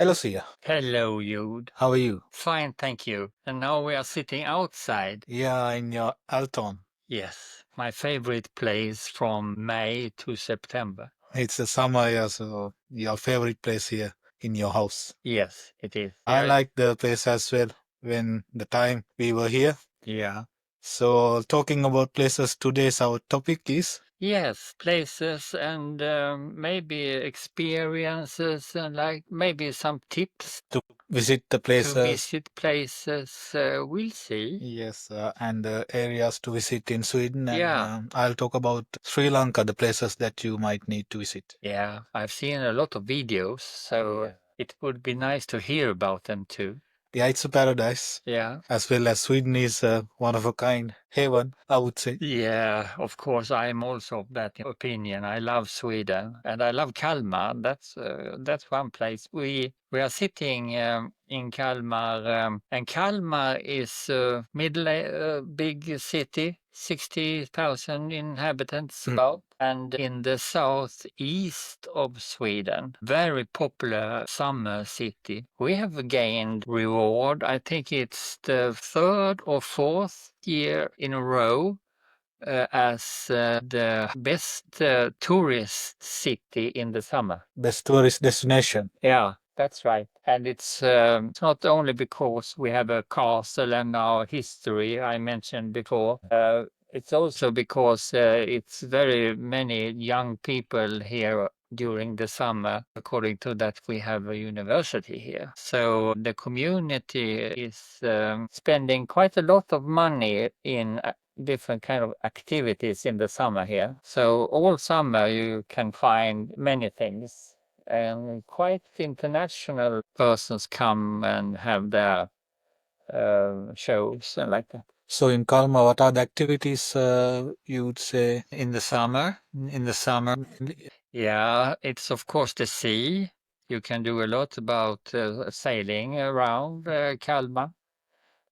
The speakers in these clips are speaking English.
Hello, Sia. Hello, Jude. How are you? Fine, thank you. And now we are sitting outside. Yeah, in your Alton. Yes, my favorite place from May to September. It's the summer, yeah, so your favorite place here in your house. Yes, it is. I like the place as well when the time we were here. Yeah. So, talking about places, today's our topic is Yes, places and maybe experiences and like maybe some tips to visit the to places. visit places. We'll see. Yes, and the areas to visit in Sweden. And Yeah. I'll talk about Sri Lanka, the places that you might need to visit. Yeah, I've seen a lot of videos, so Yeah. it would be nice to hear about them too. Yeah, it's a paradise. Yeah. As well as Sweden is one of a kind heaven, I would say. Yeah, of course, I am also of that opinion. I love Sweden and I love Kalmar. That's one place. We are sitting in Kalmar, and Kalmar is a big city, 60,000 inhabitants about, and in the southeast of Sweden, very popular summer city. We have gained reward. I think it's the third or fourth year in a row as the best tourist city in the summer. Best tourist destination. Yeah, that's right. And it's not only because we have a castle and our history I mentioned before. It's also because it's very many young people here during the summer. According to that, we have a university here. So the community is spending quite a lot of money in different kind of activities in the summer here. So all summer you can find many things, and quite international persons come and have their shows and like that. So in Kalmar, what are the activities you would say? In the summer, yeah, it's of course the sea. You can do a lot about sailing around Kalmar.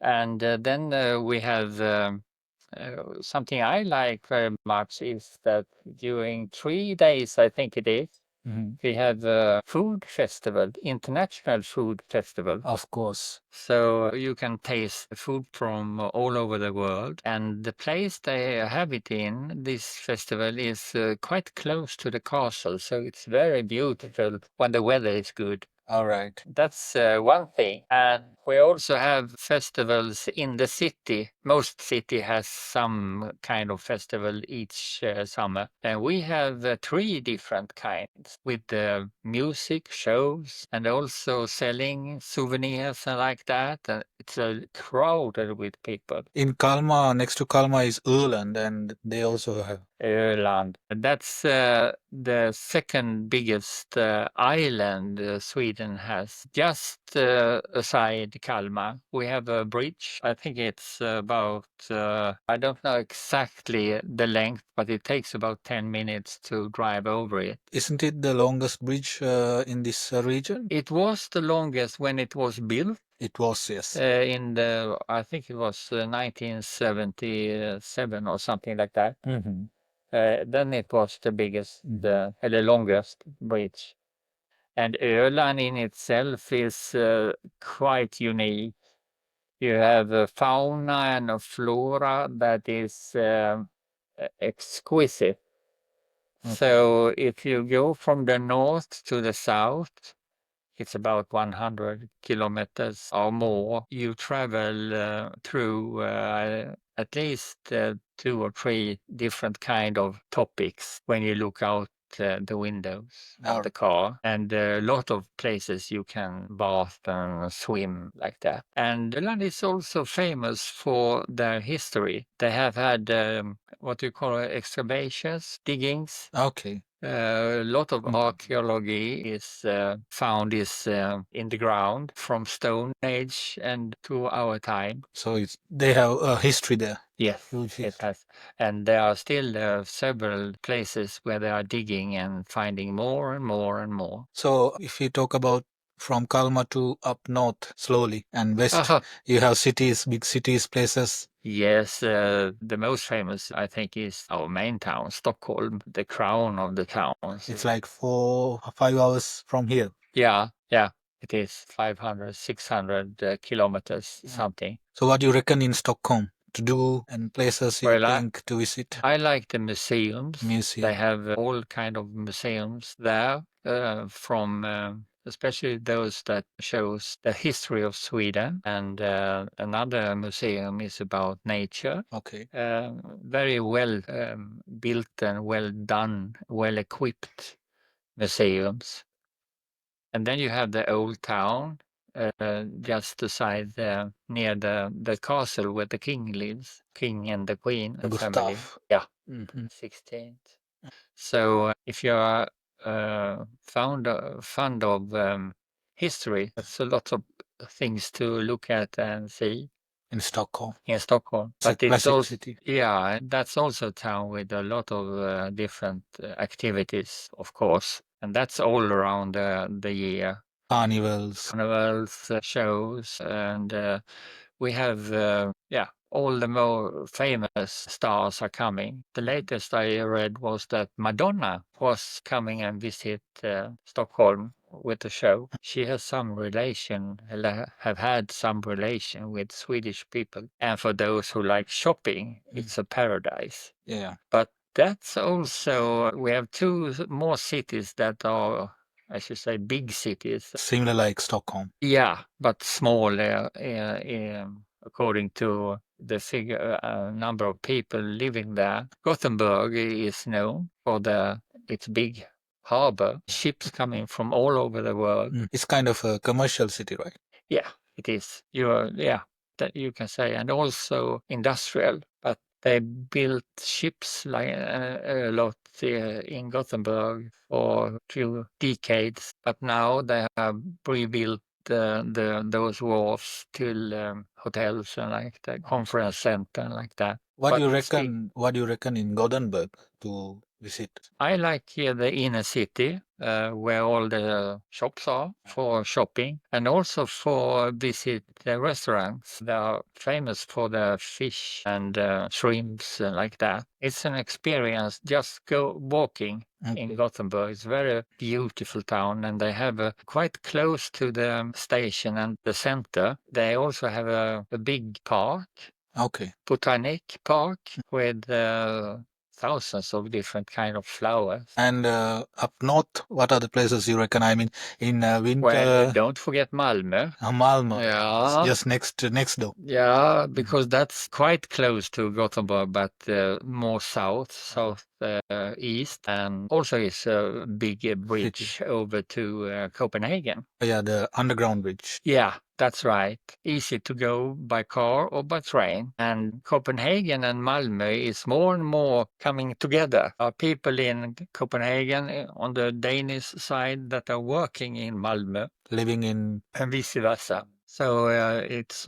And then we have something I like very much is that during 3 days, I think it is, we have a food festival, international food festival. Of course. So you can taste food from all over the world. And the place they have it in, this festival, is quite close to the castle. So it's very beautiful when the weather is good. All right. That's one thing. And we also have festivals in the city. Most city has some kind of festival each summer. And we have three different kinds with music, shows, and also selling souvenirs and like that. And it's crowded with people. In Kalmar, next to Kalmar is Öland, and they also have. Öland. That's the second biggest island Sweden has. Just aside Kalmar, we have a bridge. I think it's about, I don't know exactly the length, but it takes about 10 minutes to drive over it. Isn't it the longest bridge in this region? It was the longest when it was built. It was, yes. In the, I think it was 1977 or something like that. Then it was the biggest, the longest bridge. And Öland in itself is quite unique. You have a fauna and a flora that is exquisite. So if you go from the north to the south, it's about 100 kilometers or more. You travel through at least 2 or 3 different kind of topics when you look out the windows of the car, and a lot of places you can bath and swim like that. And Öland is also famous for their history. They have had what you call excavations, diggings. Okay. A lot of archaeology is found in the ground from Stone Age and to our time. So they have a history there. Yes, Huge it has. And there are still several places where they are digging and finding more and more and more. So if you talk about from Kalmar to up north slowly and west, you have cities, big cities, places. Yes, the most famous, I think, is our main town, Stockholm, the crown of the towns. It's like 4 or 5 hours from here. Yeah, yeah. It is 500, 600 kilometers, something. So what do you reckon in Stockholm to do and places you think to visit? I like the museums. Museum. They have all kind of museums there, from especially those that shows the history of Sweden. And another museum is about nature. Okay. Very well built and well done, well equipped museums. And then you have the old town, just aside near the castle where the king lives, king and the queen and family. Gustav. Yeah, Mm-hmm. 16th. So if you are fond of history, there's a lot of things to look at and see In Stockholm. in Stockholm. It's a But it's classic also city. yeah, that's also a town with a lot of different activities, of course, and that's all around the year. Carnivals. Shows, and we have all the more famous stars are coming. The latest I read was that Madonna was coming and visit Stockholm with the show. She has some relation, have had some relation with Swedish people. And for those who like shopping, it's a paradise. Yeah. But that's also, we have two more cities that are, I should say, big cities. Similar like Stockholm. Yeah, but smaller according to the figure number of people living there. Gothenburg is known for its big harbor, ships coming from all over the world. It's kind of a commercial city, right? Yeah, it is. That you can say, and also industrial. But they built ships like a lot in Gothenburg for a few decades. But now they have rebuilt those wharves to hotels and like the conference center and like that. What do you reckon? What do you reckon in Gothenburg to visit? I like here the inner city where all the shops are for shopping and also for visit the restaurants. They are famous for the fish and shrimps and like that. It's an experience just go walking in Gothenburg. It's a very beautiful town and they have quite close to the station and the center. They also have a big park. Okay. Botanic park with thousands of different kind of flowers. And up north, what are the places you reckon? I mean, in winter. Well, don't forget Malmö. Malmö. Yeah. Just next door. Yeah, because that's quite close to Gothenburg, but more south east, and also is a big bridge over to Copenhagen. Yeah, the underground bridge. Yeah, that's right. Easy to go by car or by train. And Copenhagen and Malmö is more and more coming together. People in Copenhagen on the Danish side that are working in Malmö. Living in. And vice versa. So it's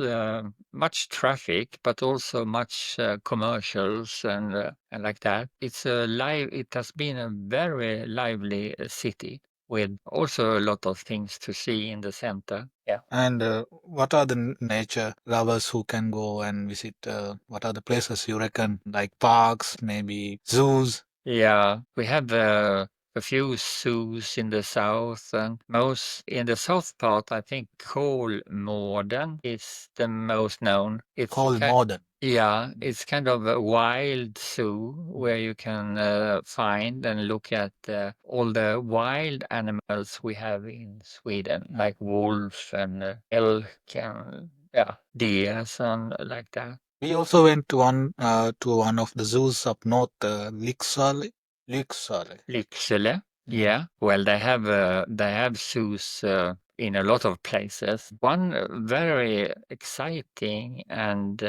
much traffic, but also much commercials and like that. It has been a very lively city with also a lot of things to see in the center. Yeah. And what are the nature lovers who can go and visit? What are the places you reckon? Like parks, maybe zoos? Yeah, we have a few zoos in the south, and most in the south part, I think Kolmården is the most known. It's Kolmården. Yeah, it's kind of a wild zoo where you can find and look at all the wild animals we have in Sweden, like wolf and elk and deer and like that. We also went to one of the zoos up north, Lycksele. Lycksele. Yeah. Well, they have zoos in a lot of places. One very exciting and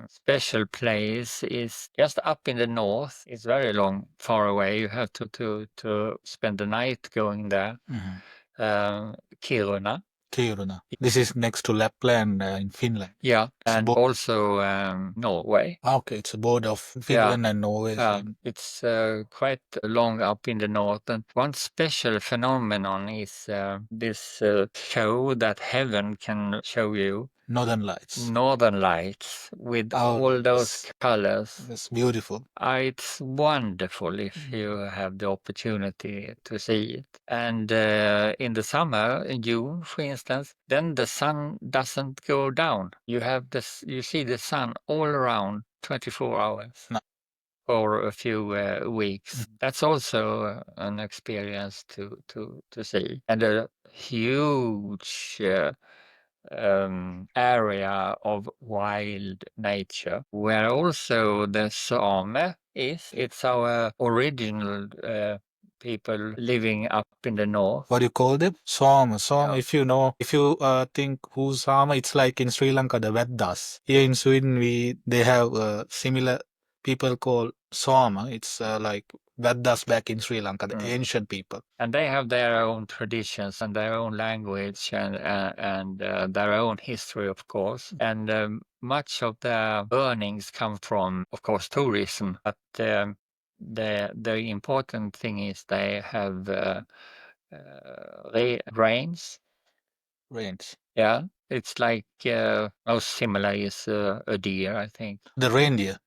special place is just up in the north. It's very far away. You have to spend the night going there. Kiruna. Kiruna. This is next to Lapland in Finland. Yeah, and also Norway. Okay, it's a border of Finland and Norway. It's quite long up in the north. And one special phenomenon is this show that heaven can show you. Northern Lights. Northern Lights with Oh, all those colors. it's beautiful. It's wonderful if you have the opportunity to see it. And in the summer, in June, for instance, then the sun doesn't go down. You have this, you see the sun all around 24 hours No. for a few weeks. That's also an experience to see. And a huge area of wild nature, where also the Sámi is. It's our original people living up in the north. What do you call them? Sámi. Sámi. Yeah. If you know, if you think who's Sámi, it's like in Sri Lanka the Vedas. Here in Sweden, they have similar people called Sámi. It's like Vedas back in Sri Lanka, the ancient people. And they have their own traditions and their own language and their own history, of course. And much of their earnings come from, of course, tourism. But the important thing is they have rains. Rains. Yeah, it's like most similar is a deer, I think. The reindeer.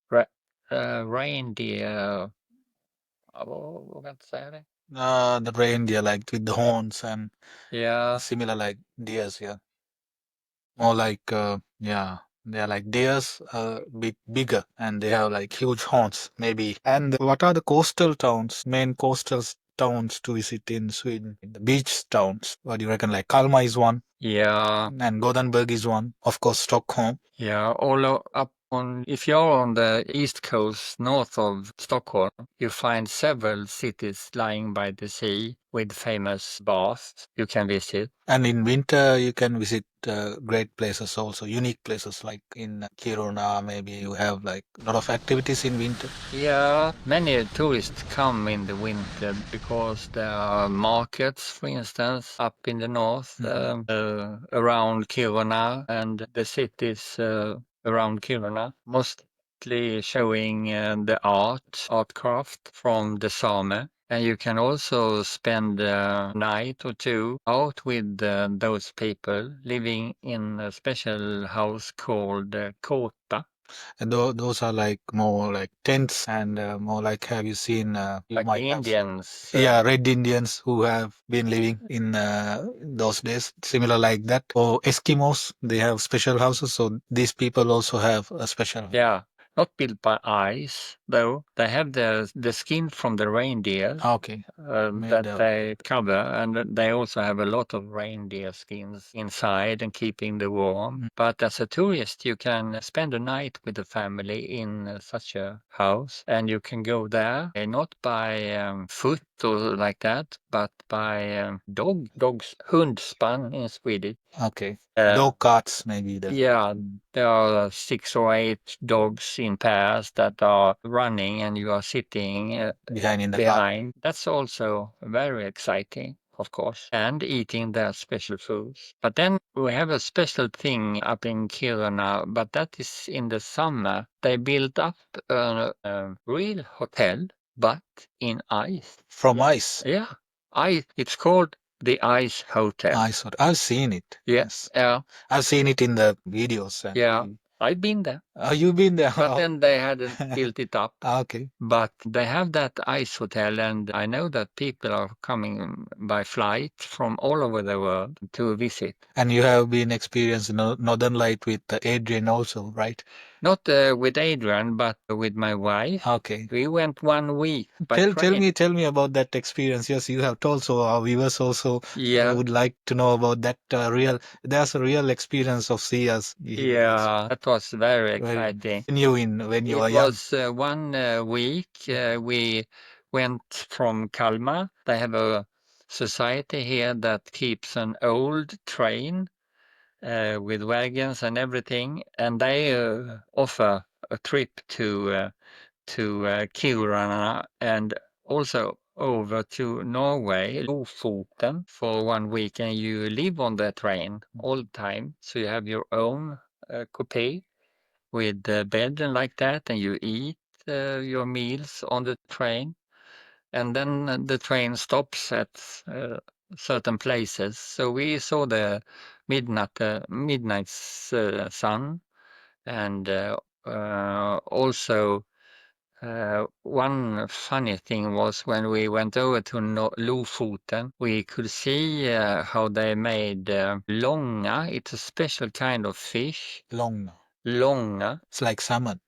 Reindeer. Vad kan jag säga det? The reindeer, like with the horns and Yeah. similar like deers, yeah. More like, yeah, they are like deers, bit bigger, and they have like huge horns, maybe. And what are the coastal towns, main coastal towns to visit in Sweden? The beach towns. What do you reckon? Like Kalmar is one, Yeah. and Gothenburg is one. Of course, Stockholm. Yeah, up on, if you're on the east coast, north of Stockholm, you find several cities lying by the sea with famous baths you can visit. And in winter, you can visit great places also, unique places like in Kiruna. Maybe you have like a lot of activities in winter. Yeah, many tourists come in the winter because there are markets, for instance, up in the north, around Kiruna and the cities around Kiruna, mostly showing the art craft from the Sámi. And you can also spend a night or two out with those people living in a special house called Kota. And those are like more like tents and more like, have you seen you Like might have Indians. yeah, red Indians who have been living in those days, similar like that. Or Eskimos, they have special houses, so these people also have a special. Yeah, not built by ice, though. They have the skin from the reindeer Okay. Made that of- they cover, and they also have a lot of reindeer skins inside and keeping the warm. But as a tourist, you can spend a night with the family in such a house, and you can go there not by foot or like that, but by dogs, hundspann in Swedish. Okay. Dog carts, maybe. Yeah, there are 6 or 8 dogs in pairs that are running and you are sitting Behind in the car. behind. That's also very exciting, of course, and eating their special foods. But then we have a special thing up in Kiruna, but that is in the summer. They built up a real hotel, but in ice. From ice. Yeah, it's called the Ice Hotel. Ice. I've seen it. Yes. Yeah. I've seen it in the videos. And Yeah. I've been there. Oh, you've been there. But then they hadn't built it up. Okay. But they have that ice hotel, and I know that people are coming by flight from all over the world to visit. And you have been experiencing Northern Light with Adrian also, right? Not with Adrian, but with my wife. Okay. We went 1 week by Tell me about that experience. Yes, you have told, so our viewers also would like to know about that there's a real experience of Sia's. Yeah, that was very exciting. When you were It young. was 1 week. We went from Kalmar. They have a society here that keeps an old train with wagons and everything, and they offer a trip to Kiruna and also over to Norway, Lofoten, for 1 week, and you live on the train all the time. So you have your own coupe with the bed and like that, and you eat your meals on the train. And then the train stops at certain places. So we saw the midnight sun, and also one funny thing was when we went over to Lofoten, we could see how they made longa. It's a special kind of fish. Long. Longa. It's like salmon.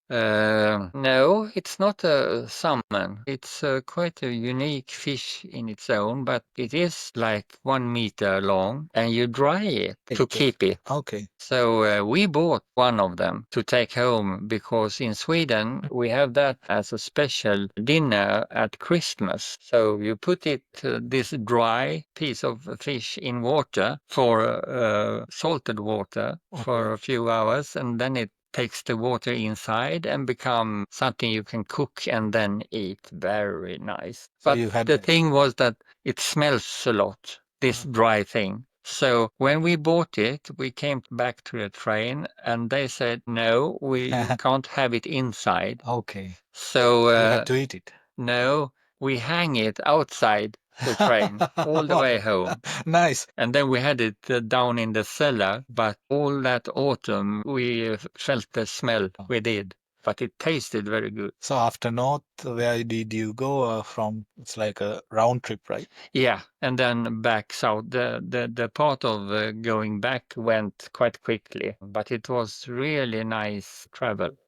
No, it's not a salmon. It's quite a unique fish in its own, but it is like 1 meter long, and you dry it to keep it. Okay. So we bought one of them to take home because in Sweden we have that as a special dinner at Christmas. So you put it, this dry piece of fish in water for salted water for a few hours, and then it takes the water inside and become something you can cook and then eat. Very nice. So But you had the that. thing was that it smells a lot, this dry thing. So when we bought it, we came back to the train and they said, no, we can't have it inside. Okay. So You had to eat it. no, we hang it outside the train all the way home. Nice. And then we had it down in the cellar, but all that autumn we felt the smell. We did, but it tasted very good. So after north, where did you go from? It's like a round trip, right? Yeah, and then back south. The part of going back went quite quickly, but it was really nice travel.